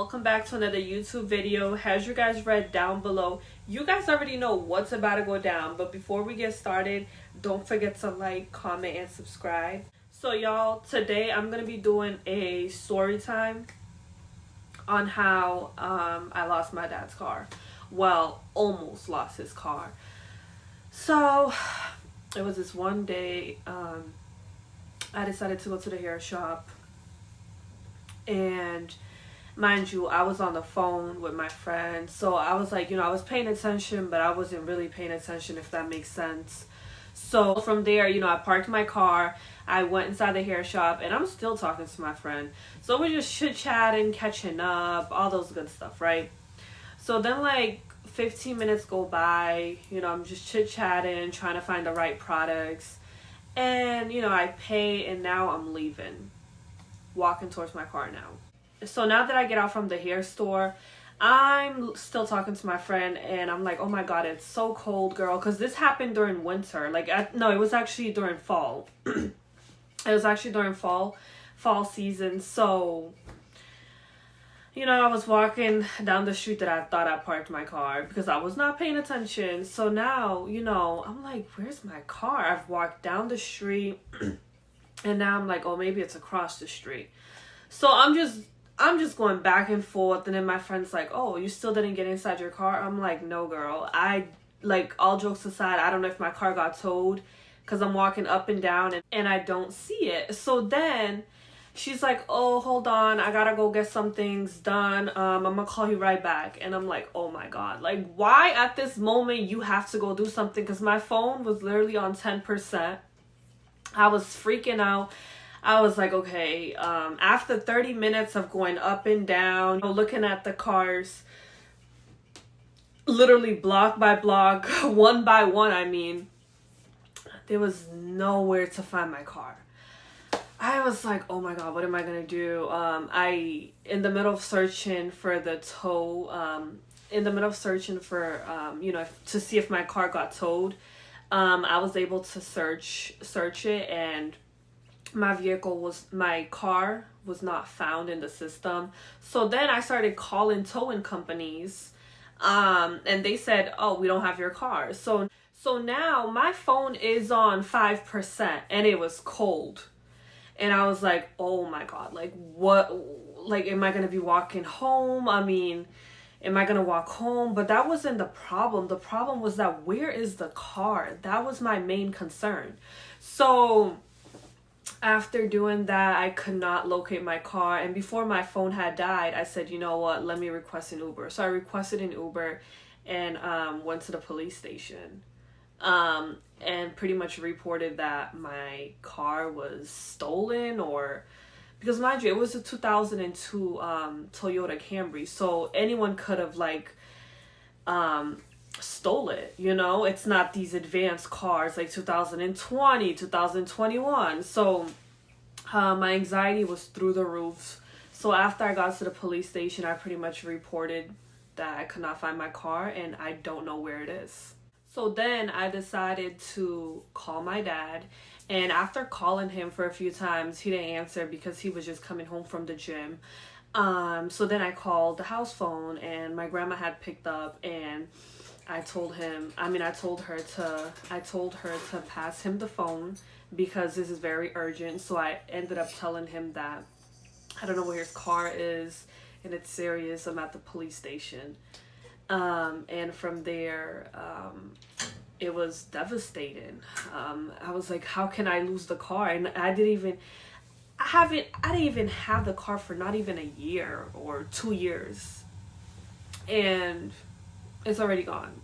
welcome back to another YouTube video. As you guys read down below, you guys already know what's about to go down, but before we get started, don't forget to like, comment, and subscribe. So y'all, today I'm gonna be doing a story time on how I lost my dad's car. Well, almost lost his car. So it was this one day, I decided to go to the hair shop, and mind you, I was on the phone with my friend, so I was like, I was paying attention, but I wasn't really paying attention, if that makes sense. So from there, I parked my car, I went inside the hair shop, and I'm still talking to my friend. So we're just chit-chatting, catching up, all those good stuff, right? So then like 15 minutes go by, I'm just chit-chatting, trying to find the right products. And, I pay, and now I'm leaving, walking towards my car now. So now that I get out from the hair store, I'm still talking to my friend, and I'm like, oh my god, it's so cold, girl, because this happened during winter. No, it was actually during fall. It was actually during fall season. So I was walking down the street that I thought I parked my car because I was not paying attention. So now, I'm like, where's my car? I've walked down the street, and now I'm like, oh, maybe it's across the street. So I'm just going back and forth, and then my friend's like, oh, you still didn't get inside your car? I'm like, no, girl. All jokes aside, I don't know if my car got towed because I'm walking up and down, and I don't see it. So then she's like, oh, hold on, I gotta go get some things done. I'm gonna call you right back. And I'm like, oh my god, why at this moment you have to go do something? Because my phone was literally on 10%. I was freaking out. I was like, okay, after 30 minutes of going up and down, looking at the cars, literally block by block, one by one, there was nowhere to find my car. I was like, oh my god, what am I gonna do? In the middle of searching for the tow, to see if my car got towed, I was able to search it, and my car was not found in the system. So then I started calling towing companies, and they said, oh, we don't have your car. So now my phone is on 5%, and it was cold. And I was like, oh my god, what, am I gonna be walking home? Am I gonna walk home? But that wasn't the problem. The problem was that, where is the car? That was my main concern. So after doing that, I could not locate my car. And before my phone had died, I said, you know what, let me request an Uber. So I requested an Uber and went to the police station. And pretty much reported that my car was stolen, because mind you, it was a 2002 Toyota Camry, so anyone could have stole it. It's not these advanced cars like 2020, 2021. So my anxiety was through the roof. So after I got to the police station, I pretty much reported that I could not find my car, and I don't know where it is. So then I decided to call my dad, and after calling him for a few times, he didn't answer because he was just coming home from the gym. So then I called the house phone, and my grandma had picked up, and I told her to pass him the phone because this is very urgent. So I ended up telling him that I don't know where his car is, and it's serious. I'm at the police station. And from there, it was devastating. I was like, how can I lose the car? And I didn't even have the car for not even a year or 2 years, and it's already gone.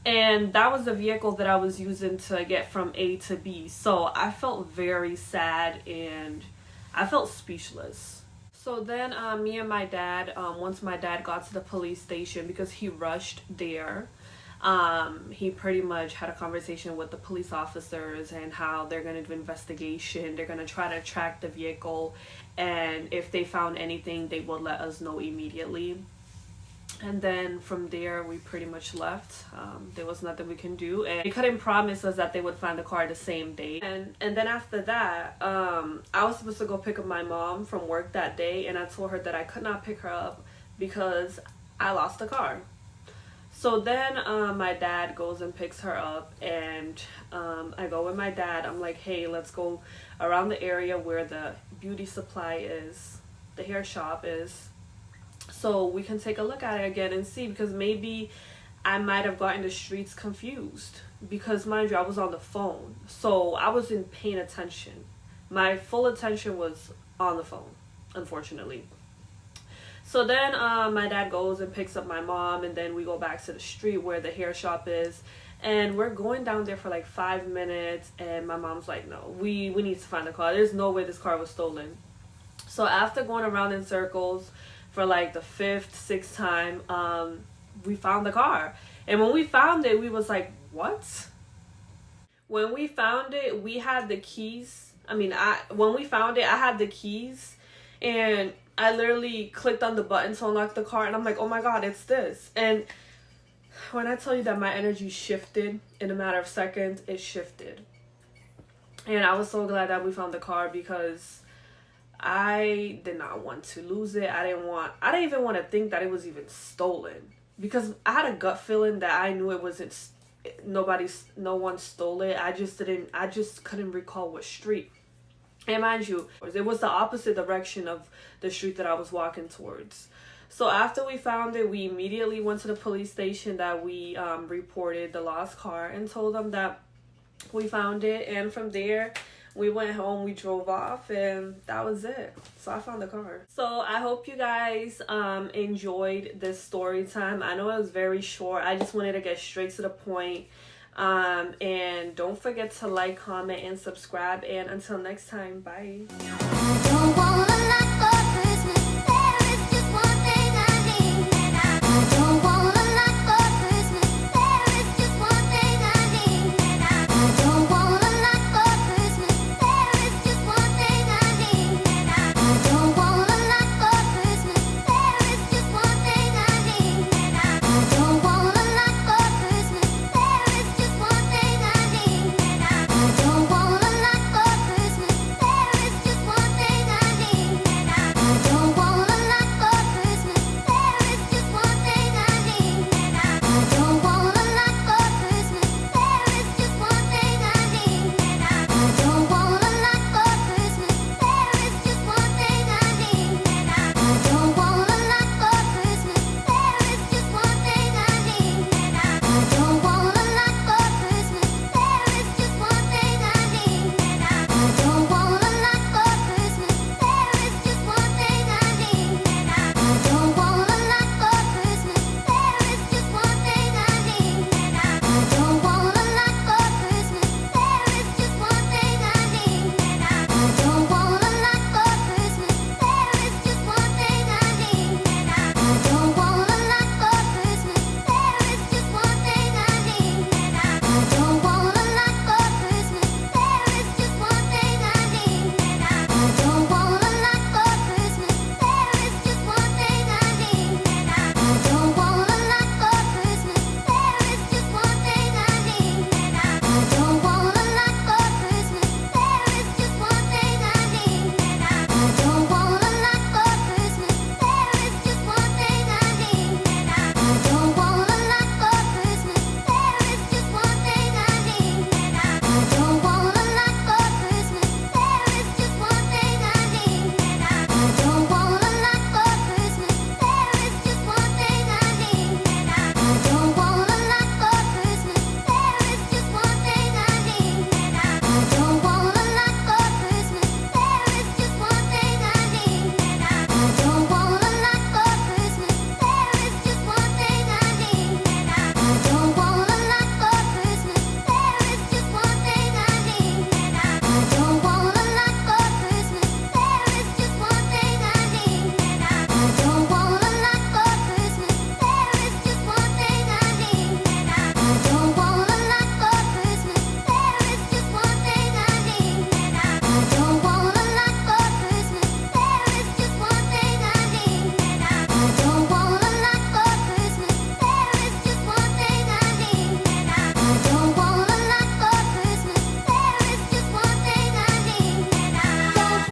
And that was the vehicle that I was using to get from A to B. So I felt very sad, and I felt speechless. So then me and my dad, once my dad got to the police station, because he rushed there, he pretty much had a conversation with the police officers and how they're going to do investigation. They're going to try to track the vehicle, and if they found anything, they will let us know immediately. And then from there, we pretty much left. There was nothing we can do, and they couldn't promise us that they would find the car the same day. And then after that, I was supposed to go pick up my mom from work that day, and I told her that I could not pick her up because I lost the car. So then my dad goes and picks her up, and I go with my dad. I'm like, hey, let's go around the area where the beauty supply is, the hair shop is, so we can take a look at it again and see, because maybe I might have gotten the streets confused, because mind you, I was on the phone, so I wasn't paying attention. My full attention was on the phone, unfortunately. So then my dad goes and picks up my mom, and then we go back to the street where the hair shop is, and we're going down there for like 5 minutes, and my mom's like, no, we need to find the car. There's no way this car was stolen. So after going around in circles for like the fifth, sixth time, we found the car. And when we found it, we was like, what? When we found it, we had the keys. When we found it, I had the keys, and I literally clicked on the button to unlock the car, and I'm like, oh my god, it's this. And when I tell you that my energy shifted in a matter of seconds, it shifted. And I was so glad that we found the car, because I did not want to lose it. I didn't even want to think that it was even stolen, because I had a gut feeling that I knew it wasn't, no one stole it. I just couldn't recall what street. And mind you, it was the opposite direction of the street that I was walking towards. So after we found it, we immediately went to the police station that we reported the lost car, and told them that we found it. And from there, we went home, we drove off, and that was it. So I found the car. So I hope you guys enjoyed this story time. I know it was very short. I just wanted to get straight to the point. And don't forget to like, comment, and subscribe. And until next time, bye.